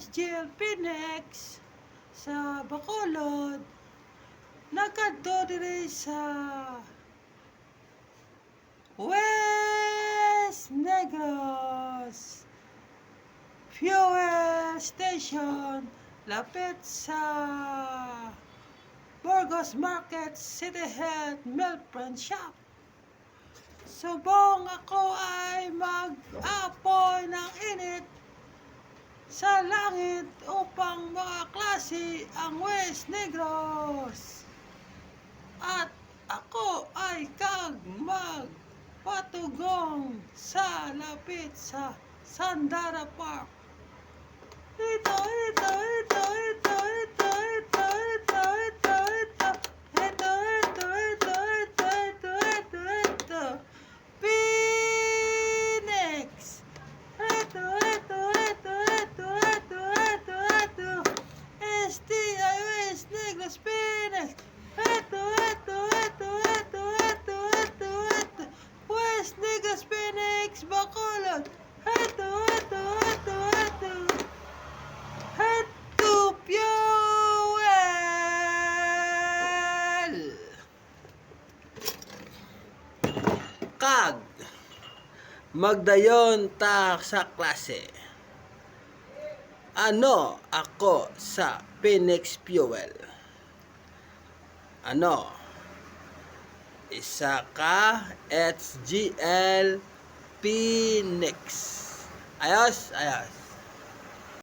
SGL Phoenix sa Bacolod nagkadto diri sa West Negros Fuel Station lapit sa Burgos Market City Health Milk Brand Shop. Subong ako ay mag-apoy ng init sa langit upang makaklase ang West Negros. At ako ay magpatugong sa lapit sa Sandara Park. Ito. Phoenix. STIOS Negros Phoenix. West Negros Phoenix Bacolod. Kag magdayon ta sa klase. Ano ako sa Phoenix Fuel? Ano? Isa ka SGL Phoenix. Ayos.